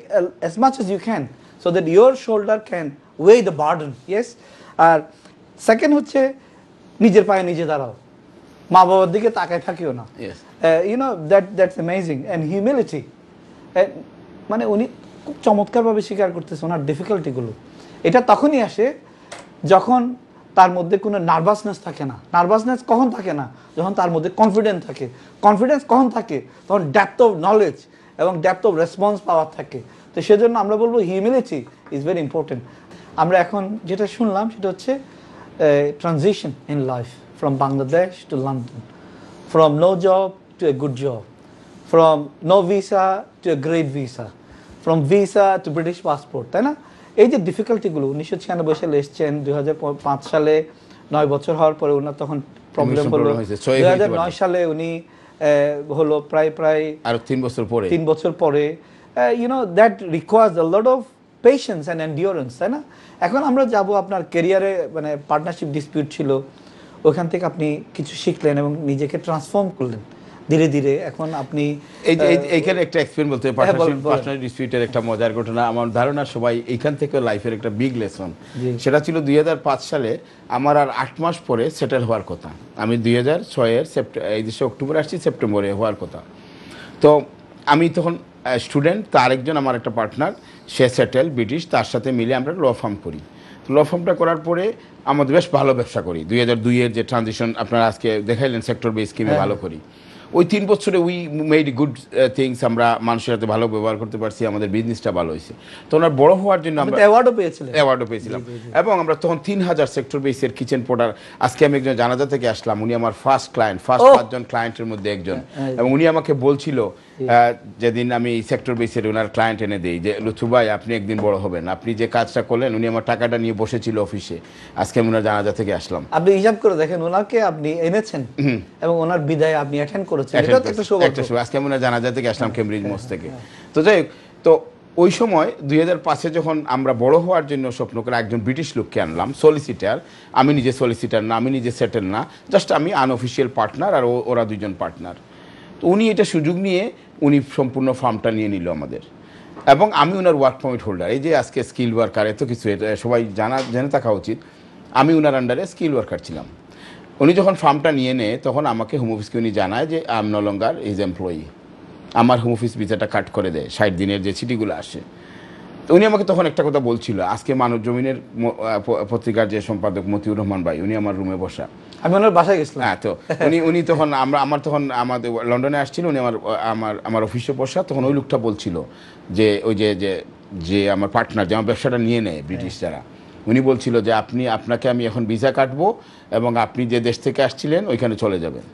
as much as you can, so that your shoulder can weigh the burden. Yes. আর সেকেন্ড হচ্ছে, নিজের পায়ে নিজে দাঁড়াও, মা বাবার দিকে তাকায় থাকিও না। Yes. That's amazing. And humility, মানে উনি খুব চমৎকারভাবে স্বীকার করতেছে ওনার ডিফিকাল্টিগুলো। এটা তখনই আসে যখন তার মধ্যে কোনো নার্ভাসনেস থাকে না। নার্ভাসনেস কখন থাকে না? যখন তার মধ্যে কনফিডেন্স থাকে। কনফিডেন্স কখন থাকে? তখন ডেপথ অফ নলেজ এবং ডেপথ অফ রেসপন্স পাওয়ার থাকে। তো সেজন্য আমরা বলবো হিউমিলিটি ইজ ভেরি ইম্পর্টেন্ট। আমরা এখন যেটা শুনলাম সেটা হচ্ছে transition in life, from Bangladesh to London, from no job to a good job, from no visa to a great visa, from visa to British passport, তাই না? এই যে ডিফিকাল্টিগুলো, 1996 সালে এসছেন, 2005 সালে 9 বছর হওয়ার পরে ওনার তখন প্রবলেম হলো, 2009 সালে উনি হলো প্রায় আর 3 বছর পরে, that requires a lot of patience and endurance, তাই না? এখন আমরা যাব আপনার ক্যারিয়ারে, মানে পার্টনারশিপ ডিসপিউট ছিল, ওখান থেকে আপনি কিছু শিখলেন এবং নিজেকে ট্রান্সফর্ম করলেন ধীরে ধীরে। এখন আপনি এইখানে একটা এক্সপেরিয়েন্স বলতে, পার্টনার ডিসপিউটের একটা মজার ঘটনা, আমার ধারণা সবাই এইখান থেকে লাইফের একটা বিগ লেসন। সেটা ছিল 2005 সালে আমার আর 8 মাস পরে সেটেল হওয়ার কথা। আমি 2006-এর এই দেশে অক্টোবরে আসছি, সেপ্টেম্বরে হওয়ার কথা। তো আমি তখন স্টুডেন্ট, তার একজন আমার একটা পার্টনার, সে সেটেল ব্রিটিশ, তার সাথে মিলে আমরা ল ফার্ম করি। তো ল ফার্মটা করার পরে আমাদের বেশ ভালো ব্যবসা করি 2002-এর যে ট্রানজিশন আপনারা আজকে দেখাইলেন সেক্টর বেস স্কিমে ভালো করি ওই 3 বছরে উই মেড গুড থিংস আমরা মানুষের সাথে ভালো ব্যবহার করতে পারছি আমাদের বিজনেসটা ভালো হয়েছে তো ওনার বড় হওয়ার জন্য আমরা অ্যাওয়ার্ডও পেয়েছিলাম এবং আমরা তখন 3000 সেক্টর বেসের কিচেন পোর্টার আজকে আমি একজন জানাজা থেকে আসলাম উনি আমার ফার্স্ট 5জন ক্লায়েন্টের মধ্যে একজন এবং উনি আমাকে বলছিল যেদিন আমি সেক্টর বেসের ওনার ক্লায়েন্ট এনে দিই যে লুৎফু ভাই আপনি একদিন বড় হবেন আপনি যে কাজটা করলেন উনি আমার টাকাটা নিয়ে বসেছিল অফিসে আজকে আমি ওনার জানাজা থেকে আসলাম আপনি হিসাব করে দেখেন ওনাকে আপনি এনেছেন এবং ওনার বিদায় আপনি অ্যাটেন্ড করেছেন এটা তো একটা সৌভাগ্য আজকে আমি ওনার জানাজা থেকে আসলাম কেমব্রিজ মোস থেকে তো যাই হোক তো ওই সময় 2005-এ যখন আমরা বড় হওয়ার জন্য স্বপ্ন করে একজন ব্রিটিশ লোককে আনলাম সলিসিটার আমি নিজে সলিসিটার না আমি নিজে সেটেল না জাস্ট আমি আনঅফিসিয়াল পার্টনার আর ওরা দুজন পার্টনার তো উনি এটা সুযোগ নিয়ে উনি সম্পূর্ণ ফার্মটা নিয়ে নিল আমাদের এবং আমি ওনার ওয়ার্ক পারমিট হোল্ডার এই যে আজকে স্কিল ওয়ার্কার এত কিছু এটা সবাই জেনে থাকা উচিত আমি ওনার আন্ডারে স্কিল ওয়ার্কার ছিলাম উনি যখন ফার্মটা নিয়ে নেয় তখন আমাকে হোম অফিসকে উনি জানায় যে I am no longer is employee আমার হোম অফিস ভিসাটা কাট করে দেয় 60 দিনের যে চিঠিগুলো আসে তো উনি আমাকে তখন একটা কথা বলছিল আজকে মানব জমিনের পত্রিকার যে সম্পাদক মতিউর রহমান ভাই উনি আমার রুমে বসা আমি ওনার বাসায় গেছিলাম হ্যাঁ তো উনি তখন আমাদের লন্ডনে আসছিল উনি আমার অফিসে বসা তখন ওই লোকটা বলছিল যে ওই যে আমার পার্টনার যে আমার ব্যবসাটা নিয়ে নেয় ব্রিটিশ যারা উনি বলছিল যে আপনাকে আমি এখন ভিসা কাটবো এবং আপনি যে দেশ থেকে আসছিলেন ওইখানে চলে যাবেন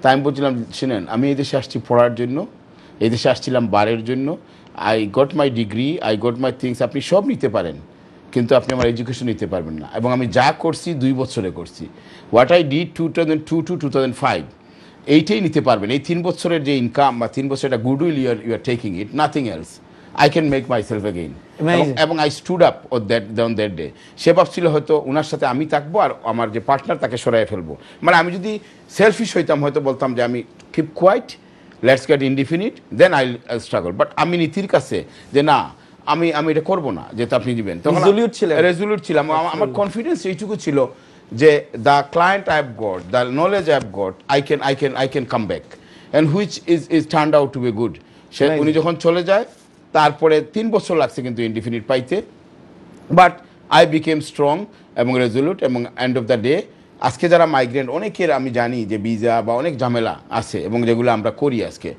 তাই আমি বলছিলাম শুনেন আমি এই দেশে আসছি পড়ার জন্য এই দেশে আসছিলাম বারের জন্য I got my degree I got my things আপনি সব নিতে পারেন কিন্তু আপনি আমার এডুকেশন নিতে পারবেন না এবং আমি যা করছি 2 বছরে করছি হোয়াট আই ডিড 2002 to 2005 এইটাই নিতে পারবেন এই 3 বছরের যে ইনকাম বা 3 বছরের একটা good will you are taking it nothing else I can make myself again এবং I stood up on that day সে ভাবছিল হয়তো ওনার সাথে আমি থাকবো আর আমার যে পার্টনার তাকে সরাই ফেলবো মানে আমি যদি সেলফিশ হইতাম হয়তো বলতাম যে আমি keep quiet let's get indefinite then I struggle but আমি নীতির কাছে যে না আমি এটা করবো না যেটা আপনি দিবেন তখন রেজুলিউট ছিলাম আমার কনফিডেন্স এইটুকু ছিল যে the client I have got the knowledge I have got I can come back and which is turned out to be good সে উনি যখন চলে যায় তারপরে 3 বছর লাগছে কিন্তু ইনডিফিনিট পাইতে বাট আই বিকেম স্ট্রং এবং রেজুলিউট এবং এন্ড অফ দ্য ডে আজকে যারা মাইগ্রেন্ট অনেকের আমি জানি যে ভিসা বা অনেক ঝামেলা আছে এবং যেগুলো আমরা করি আজকে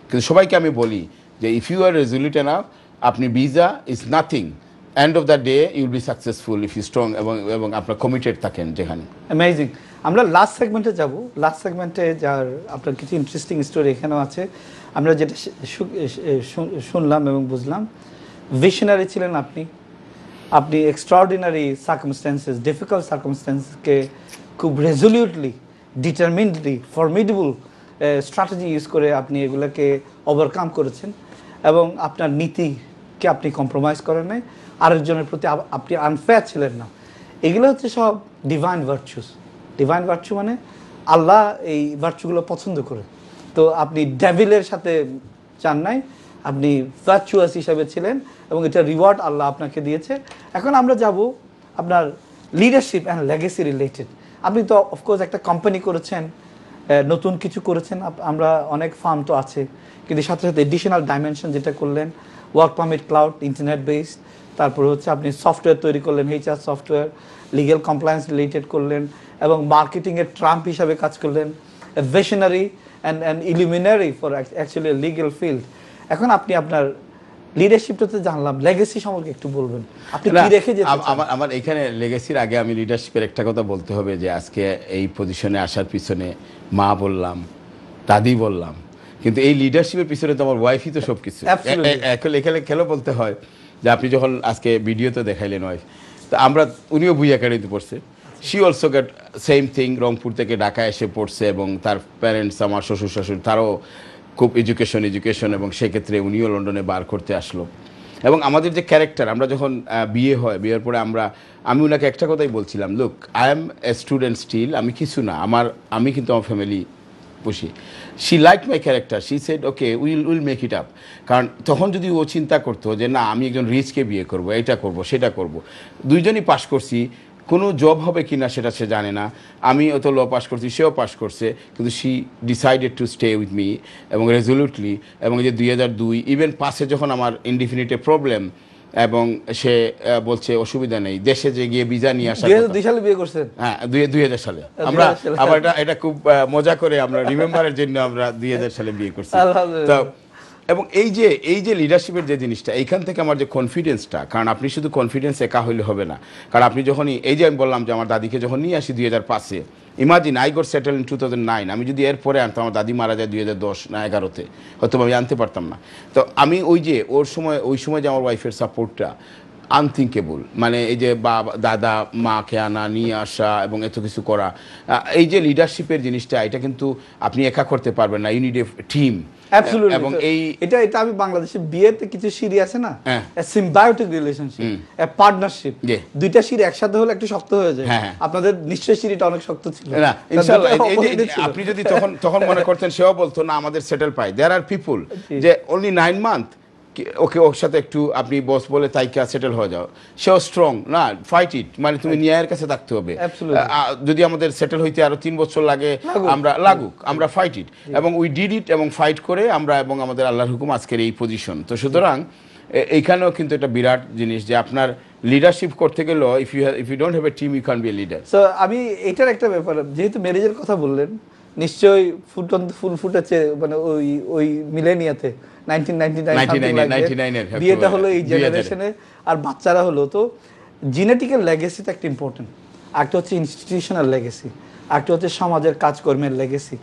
কিন্তু সবাইকে আমি বলি যে if you are resolute enough আপনি visa is nothing end of the day you will be successful if you strong এবং আপনার কমিটেড থাকেন যেখানে অ্যামেজিং আমরা লাস্ট সেগমেন্টে যাব লাস্ট সেগমেন্টে যার আপনার কিছু ইন্টারেস্টিং স্টোরি এখানেও আছে আমরা যেটা শুনলাম এবং বুঝলাম ভিশনারি ছিলেন আপনি এক্সট্রাঅর্ডিনারি সার্কামস্ট্যান্সেস ডিফিকাল্ট সার্কামস্ট্যান্সকে খুব রেজলিউটলি ডিটারমিনেডলি ফর্মিডেবল স্ট্র্যাটেজি ইউজ করে আপনি এগুলোকে ওভারকাম করেছেন এবং আপনার নীতিকে আপনি কম্প্রোমাইজ করেন নাই আরেকজনের প্রতি আপনি আনফেয়ার ছিলেন না এগুলো হচ্ছে সব ডিভাইন ভার্চু মানে আল্লাহ এই ভার্চুগুলো পছন্দ করে তো আপনি ডেভিলের সাথে চান নাই আপনি ভার্চুয়াস হিসাবে ছিলেন এবং এটা রিওয়ার্ড আল্লাহ আপনাকে দিয়েছে এখন আমরা যাব আপনার লিডারশিপ অ্যান্ড লেগেসি রিলেটেড আপনি তো অফকোর্স একটা কোম্পানি করেছেন নতুন কিছু করেছেন আমরা অনেক ফার্ম তো আছে কিন্তু সাথে সাথে এডিশনাল ডাইমেনশন যেটা করলেন work permit cloud internet based তারপরে হচ্ছে আপনি সফটওয়্যার তৈরি করলেন HR software legal compliance related করলেন এবং মার্কেটিংয়ের ট্রাম্প হিসাবে কাজ করলেন visionary and illuminary for actually legal field এখন আপনি আপনার লিডারশিপটাতে জানলাম লেগেসি সম্পর্কে একটু বলবেন আপনি কি রেখে যেতে আমার এখানে লেগেসির আগে আমি লিডারশিপের একটা কথা বলতে হবে যে আজকে এই পজিশনে আসার পিছনে মা বললাম দাদি বললাম কিন্তু এই লিডারশিপের পিছনে তো আমার ওয়াইফই তো সব কিছু এখানে খেলো বলতে হয় যে আপনি যখন আজকে ভিডিওতে দেখাইলেন ওয়াইফ তো আমরা উনিও বুই একাডেমিতে পড়ছে she also get same thing Rangpur থেকে ঢাকা এসে পড়ছে এবং তার প্যারেন্টস আমার শ্বশুর শাশুড়ি তারও খুব এডুকেশন এবং সেক্ষেত্রে উনিও লন্ডনে বার করতে আসলো এবং আমাদের যে ক্যারেক্টার আমরা যখন বিয়ের পরে আমি ওনাকে একটা কথাই বলছিলাম look I am a student still আমি কিছু না আমি কিন্তু আমার ফ্যামিলি পুষি she like my character she said okay will make it up কারণ তখন যদি ও চিন্তা করতো যে না আমি একজন রিচকে বিয়ে করব এটা করব সেটা করব দুইজনই পাশ করছি কোনো জব হবে কি না সেটা সে জানে না আমি অত ল পাস করছি সেও পাস করছে কিন্তু she decided to stay with me এবং রেজলিউটলি এবং যে 2002 ইভেন পাশে যখন আমার ইনডিফিনিটে প্রবলেম এবং সে বলছে অসুবিধা নেই, দেশে যে গিয়ে ভিসা নিয়ে আসা। 2002 সালে বিয়ে করছেন? হ্যাঁ, 2000 সালে। আমরা আবার এটা খুব মজা করে আমরা রিমেম্বারের জন্য আমরা 2000 সালে বিয়ে করছি। তো এবং এই যে লিডারশিপের যে জিনিসটা, এইখান থেকে আমার যে কনফিডেন্সটা, কারণ আপনি শুধু কনফিডেন্স একা হইলে হবে না, কারণ আপনি যখনই এই যে আমি বললাম যে আমার দাদিকে যখন নিয়ে আসি 2005-এ, imagine I got settle in 2009, আমি যদি এরপরে আনতাম, আমার দাদি মারা যায় 2010 না 11-তে, হয়তো আমি আনতে পারতাম না। তো আমি ওই সময় যে আমার ওয়াইফের সাপোর্টটা আনথিঙ্কেবল, মানে এই যে দাদা মাকে আনা নিয়ে আসা এবং এত কিছু করা, এই যে লিডারশিপের জিনিসটা, এটা কিন্তু আপনি একা করতে পারবেন না, you need a team. Absolutely. এবং এটা আমি বাংলাদেশে বিয়েতে কিছু সিঁড়ি আছে না, সিম্বায়োটিক রিলেশনশিপ, পার্টনারশিপ, দুইটা সিঁড়ি একসাথে হলে একটু শক্ত হয়ে যায়। আপনাদের নিশ্চয়ই সিঁড়িটা অনেক শক্ত ছিল না? ইনশাআল্লাহ। আপনি যদি তখন মনে করতেন, সেও বলতো না আমাদের সেটেল পাই, দেয়ার আর পিপল যে অনলি 9 মান্থ ওর সাথে একটু আপনি বস বলে তাইকা সেটেল হয়ে যাও, সেও স্ট্রং না, ফাইট ইট, মানে তুমি ন্যায়ের কাছে থাকতে হবে। যদি আমাদের সেটেল হইতে আরো 3 বছর লাগে, আমরা ফাইট ইট, এবং উই ডিড ইট, এবং ফাইট করে আমরা, এবং আমাদের আল্লাহর হুকুম আজকের এই পজিশন। তো সুতরাং এইখানেও কিন্তু একটা বিরাট জিনিস যে আপনার লিডারশিপ করতে গেলেও if you don't have a team, you can be a leader. So আমি এটার একটা ব্যাপার, যেহেতু ম্যারেজের কথা বললেন, নিশ্চয়ই ফুল ফুটেছে মানে ওই মিলেনিয়াতে 1999 বিয়েটা হলো এই জেনারেশনে, আর বাচ্চারা হলো। তো জিনেটিক্যাল লেগেসি তো একটা ইম্পর্টেন্ট, একটা হচ্ছে ইনস্টিটিউশনাল লেগেসি, একটা হচ্ছে সমাজের কাজকর্মের লেগেসি।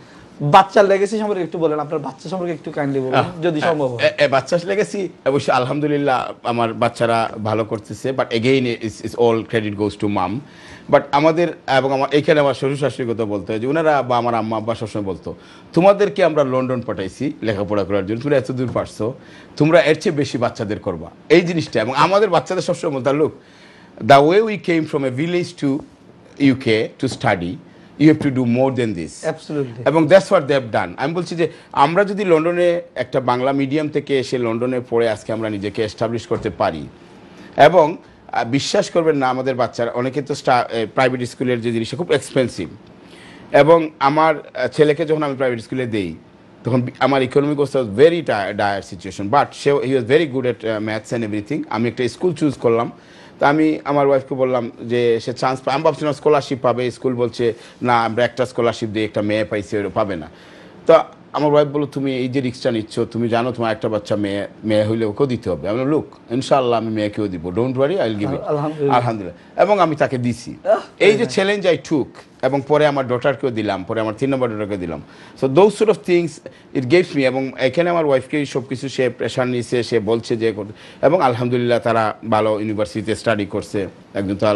বাচ্চার লেগেসি সম্পর্কে একটু বলেন, আপনার বাচ্চা সম্পর্কে একটু কাইন্ডলি বলুন যদি সম্ভব হয়। বাচ্চার লেগেসি অবশ্যই আলহামদুলিল্লাহ আমার বাচ্চারা ভালো করতেছে, but again it's all credit goes to mum. But আমাদের এবং আমার এইখানে আমার শ্বশুর শাশুড়ির কথা বলতে হয় যে ওনারা বা আমার আম্মা আব্বা সবসময় বলতো, তোমাদেরকে আমরা লন্ডন পাঠাইছি লেখাপড়া করার জন্য, তোমরা এত দূর পারছো, তোমরা এর চেয়ে বেশি বাচ্চাদের করবা, এই জিনিসটা। এবং আমাদের বাচ্চাদের সবসময় বলতাম, look, the way we came from a village to UK to study, you have to do more than this. Absolutely. এবং that's what they have done. আমি বলছি যে আমরা যদি লন্ডনে একটা বাংলা মিডিয়াম থেকে এসে লন্ডনে পড়ে আজকে আমরা নিজেকে এস্টাবলিশ করতে পারি, এবং বিশ্বাস করবেন না, আমাদের বাচ্চারা অনেকে তো প্রাইভেট স্কুলের যে জিনিসটা খুব এক্সপেন্সিভ, এবং আমার ছেলেকে যখন আমি প্রাইভেট স্কুলে দেই, তখন আমার ইকোনমিক অবস্থা very dire situation, but he was very good at maths and everything. আমি একটা স্কুল চুজ করলাম, তো আমি আমার ওয়াইফকে বললাম যে সে চান্স পায়, আমি ভাবছিলাম স্কলারশিপ পাবে, স্কুল বলছে না আমরা একটা স্কলারশিপ দিয়ে একটা মেয়ে পাইছে, পাবে না। তো আমার ওয়াইফ বললো, তুমি এই যে রিক্সটা নিচ্ছ, তুমি জানো তোমার একটা বাচ্চা মেয়ে হইলে ওকেও দিতে হবে। আমি লুক, ইনশাআল্লাহ আমি মেয়েকেও দিব, don't worry, I will give it, আলহামদুলিল্লাহ। এবং আমি তাকে দিছি, এই যে চ্যালেঞ্জ আই টুক, এবং পরে আমার ডটারকেও দিলাম, পরে আমার 3 নম্বর ডটারকে দিলাম। So those sort of things it gives me. এবং এখানে আমার ওয়াইফকে সব কিছু সে প্রেশার নিয়েছে, সে বলছে যে, এবং আলহামদুলিল্লাহ তারা ভালো ইউনিভার্সিটিতে স্টাডি করছে। একজন তো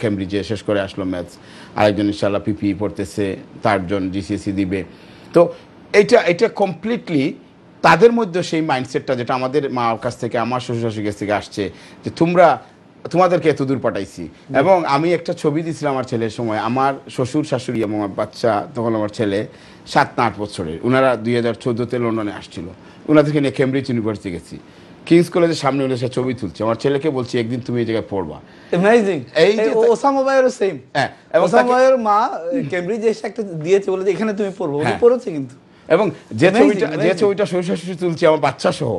কেমব্রিজে শেষ করে আসলো ম্যাথস, আরেকজন ইনশাআল্লাহ পিপিই পড়তেছে, 3জন জিসিএসসি দিবে। তো এটা কমপ্লিটলি তাদের মধ্যে সেই মাইন্ডসেটটা যেটা আমাদের মার কাছ থেকে, আমার শ্বশুর শাশুড়ির কাছ থেকে আসছে, যে তোমাদেরকে এত দূর পাঠাইছি। এবং আমি একটা ছবি দিয়েছিলাম আমার ছেলের সময়, আমার শ্বশুর শাশুড়ি এবং আমার বাচ্চা, তখন আমার ছেলে 7 না 8 বছরের, ওনারা 2014-তে লন্ডনে আসছিল, ওনাদেরকে নিয়ে কেমব্রিজ ইউনিভার্সিটি গেছি, কিংস কলেজের সামনে উনি সে ছবি তুলছে। আমার ছেলেকে বলছি, একদিন তুমি এই জায়গায় পড়বা। অ্যামেজিং। এই যে ওসামা ভাইয়েরও সেম, হ্যাঁ, ওসামা ভাইয়ের মা কেমব্রিজে এসে একটা দিয়েছে, বলে যে এখানে তুমি পড়বো, উনি পড়েছে কিন্তু। এবং যে ছবিটা শ্বশুর শাশুড়ি তুলছে আমার বাচ্চা সহ,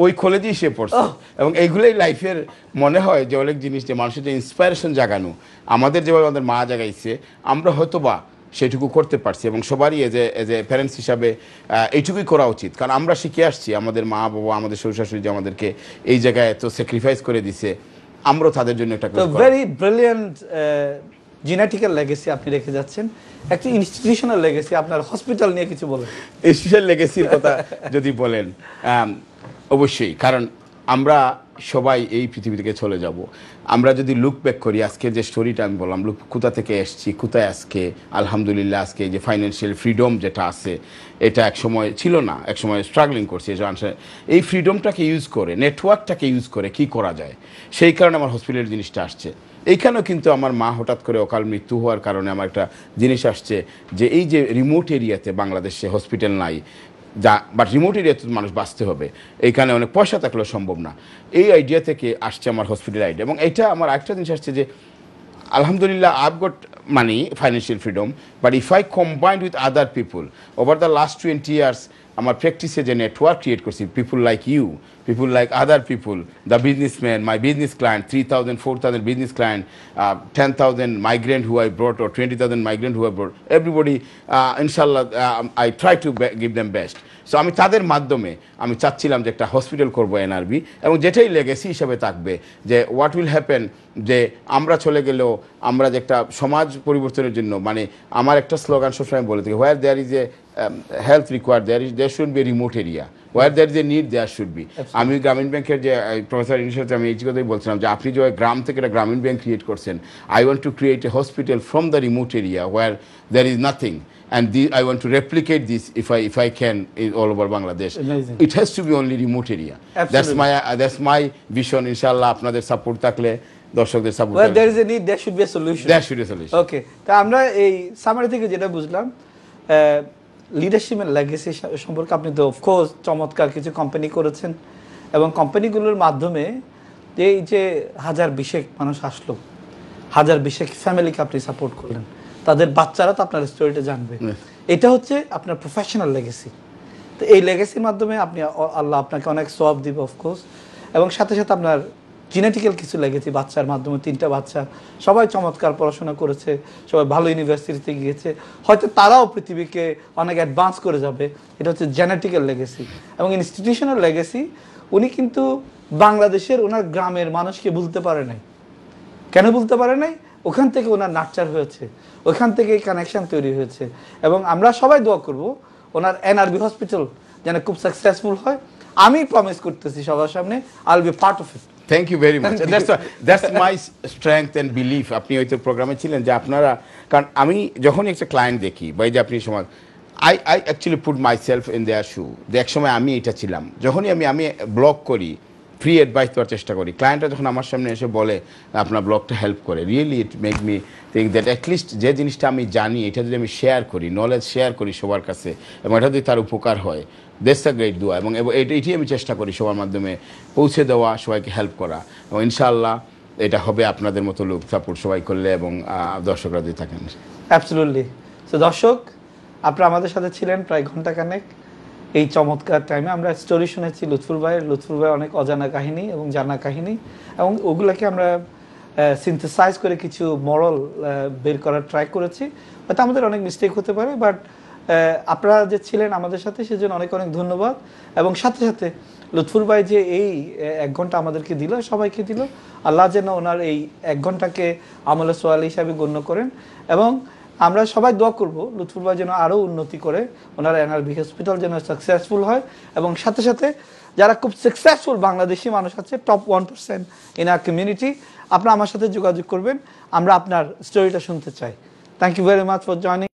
ওই কলেজেই সে পড়ছে। এবং এইগুলোই লাইফের মনে হয় যে অনেক জিনিস, যে মানুষের যে ইন্সপায়ারেশন জাগানো, আমাদের যেভাবে আমাদের মা জাগাইছে, আমরা হয়তো বা সেটুকু করতে পারছি। এবং সবারই এজ এ প্যারেন্টস হিসাবে এইটুকুই করা উচিত, কারণ আমরা শিখে আসছি, আমাদের মা বাবা, আমাদের শ্বশুর শাশুড়ি যে আমাদেরকে এই জায়গায় এত স্যাক্রিফাইস করে দিছে, আমরাও তাদের জন্য একটা ভেরি ব্রিলিয়ান্ট জেনেটিক্যাল লেগেসি আপনি রেখে যাচ্ছেন। একটা ইনস্টিটিউশনাল লেগেসি, আপনার হসপিটাল নিয়ে কিছু বলেন। ইনস্টিটিউশনাল লেগেসির কথা যদি বলেন, অবশ্যই, কারণ আমরা সবাই এই পৃথিবী থেকে চলে যাব। আমরা যদি লুক ব্যাক করি, আজকের যে স্টোরিটা আমি বললাম, লুক কোথা থেকে এসেছি, কোথায় আজকে, আলহামদুলিল্লাহ আজকে যে ফাইন্যান্সিয়াল ফ্রিডম যেটা আছে, এটা এক সময় ছিল না, এক সময় স্ট্রাগলিং করছি। এই ফ্রিডমটাকে ইউজ করে, নেটওয়ার্কটাকে ইউজ করে কি করা যায়, সেই কারণে আমার হসপিটালের জিনিসটা আসছে। এইখানেও কিন্তু আমার মা হঠাৎ করে অকাল মৃত্যু হওয়ার কারণে আমার একটা জিনিস আসছে, যে এই যে রিমোট এরিয়াতে বাংলাদেশে হসপিটাল নাই, বাট রিমোট এরিয়াতে মানুষ বাঁচতে হবে, এইখানে অনেক পয়সা থাকলেও সম্ভব না, এই আইডিয়া থেকে আসছে আমার হসপিটাল আইডিয়া। এবং এটা আমার আরেকটা জিনিস আসছে যে alhamdulillah I've got money, financial freedom, but if I combined with other people over the last 20 years, আমার প্র্যাকটিসে যে নেটওয়ার্ক ক্রিয়েট করছি, people like you, people like other people, the businessmen, my business client, 3,000, 4,000 business client, 10,000 migrant who I brought or 20,000 migrant who I brought, everybody, inshallah, I try to give them best. So আমি তাদের মাধ্যমে আমি চাচ্ছিলাম যে একটা hospital করবো NRB, এবং যেটাই লেগেসি হিসাবে থাকবে যে হোয়াট উইল হ্যাপেন, যে আমরা চলে গেলেও আমরা যে একটা সমাজ পরিবর্তনের জন্য, মানে আমার একটা স্লোগান সবসময় বলে থাকি, where there is a health required there should be remote area, where there is a need there should be. আমি গ্রামীণ ব্যাংকের যে প্রফেসর ইনিশিয়েটিভ আমি এই কথাই বলছিলাম যে আপনি যে গ্রাম থেকে একটা গ্রামীণ ব্যাংক ক্রিয়েট করছেন, I want to create a hospital from the remote area where there is nothing, and I want to replicate this if I can in all over Bangladesh. Amazing. It has to be only remote area. That's my vision. Inshallah আপনাদের support থাকলে, দর্শকদের support Where there is a need, there should be a solution. There should be a solution. Okay, তা আমরা এই summary থেকে যেটা বুঝলাম, leadership and legacy সম্পর্কে আপনি তো অফকোর্স চমৎকার কিছু কোম্পানি করেছেন, এবং কোম্পানিগুলোর মাধ্যমে এই যে 1020 মানুষ আসলো, 1020 ফ্যামিলিকে আপনি সাপোর্ট করলেন, তাদের বাচ্চারা তো আপনার স্টোরিটা জানবে, এটা হচ্ছে আপনার প্রফেশনাল লেগেসি। তো এই লেগেসির মাধ্যমে আপনি আল্লাহ আপনাকে অনেক সওয়াব দিবে অফকোর্স, এবং সাথে সাথে আপনার জেনেটিক্যাল কিছু লেগেছে, বাচ্চার মাধ্যমে 3টা বাচ্চা সবাই চমৎকার পড়াশোনা করেছে, সবাই ভালো ইউনিভার্সিটিতে গিয়েছে, হয়তো তারাও পৃথিবীকে অনেক অ্যাডভান্স করে যাবে। এটা হচ্ছে জেনেটিক্যাল লেগেসি। এবং ইনস্টিটিউশনাল লেগেসি, উনি কিন্তু বাংলাদেশের ওনার গ্রামের মানুষকে ভুলতে পারে নাই। কেন ভুলতে পারে নাই? ওখান থেকে ওনার নার্চার হয়েছে, ওখান থেকে কানেকশন তৈরি হয়েছে। এবং আমরা সবাই দোয়া করব ওনার এনআরবি হসপিটাল যেন খুব সাকসেসফুল হয়। আমি প্রমিস করতেছি সবার সামনে, I will be part of it. Thank you very much. That's my strength and belief. আপনি হয়তো প্রোগ্রামে ছিলেন যে আপনারা, কারণ আমি যখনই একটা ক্লায়েন্ট দেখি বা এই যে আপনি সময় I actually put myself in their shoe, যে এক সময় আমি এটা ছিলাম। যখনই আমি ব্লগ করি, ফ্রি অ্যাডভাইস দেওয়ার চেষ্টা করি, ক্লায়েন্টরা যখন আমার সামনে এসে বলে আপনার ব্লগটা হেল্প করে, really it make me think that at least যে জিনিসটা আমি জানি এটা যদি আমি শেয়ার করি, নলেজ শেয়ার করি সবার কাছে, এবং এটা যদি তার উপকার হয়, দ্যাটস আ গ্রেট দোয়া। এবং এটাই আমি চেষ্টা করি সবার মাধ্যমে পৌঁছে দেওয়া, সবাইকে হেল্প করা, এবং ইনশাআল্লাহ এটা হবে আপনাদের মতো লোক সাপোর্ট সবাই করলে এবং দর্শকরা যদি থাকেন। অ্যাবসলিউটলি। সো দর্শক, আপনারা আমাদের সাথে ছিলেন প্রায় ঘন্টাখানেক এই চমৎকার টাইমে। আমরা স্টোরি শুনেছি লুৎফুর ভাইয়ের অনেক অজানা কাহিনী এবং জানা কাহিনী, এবং ওগুলোকে আমরা সিনথেসাইজ করে কিছু মরাল বের করার ট্রাই করেছি। হয়তো আমাদের অনেক মিস্টেক হতে পারে, বাট আপনারা যে ছিলেন আমাদের সাথে সেজন্য অনেক অনেক ধন্যবাদ। এবং সাথে সাথে লুৎফুর ভাই যে এই 1 ঘন্টা আমাদেরকে দিল, সবাইকে দিল, আল্লাহ যেন ওনার এই 1 ঘন্টাকে আমলে সোয়াল হিসাবে গণ্য করেন। এবং আমরা সবাই দোয়া করব লুৎফুর ভাই যেন আরও উন্নতি করে, ওনার এনআরবি হসপিটাল যেন সাকসেসফুল হয়। এবং সাথে সাথে যারা খুব সাকসেসফুল বাংলাদেশি মানুষ আছে, টপ 1% ইন আর কমিউনিটি, আপনারা আমার সাথে যোগাযোগ করবেন, আমরা আপনার স্টোরিটা শুনতে চাই। Thank you very much for joining.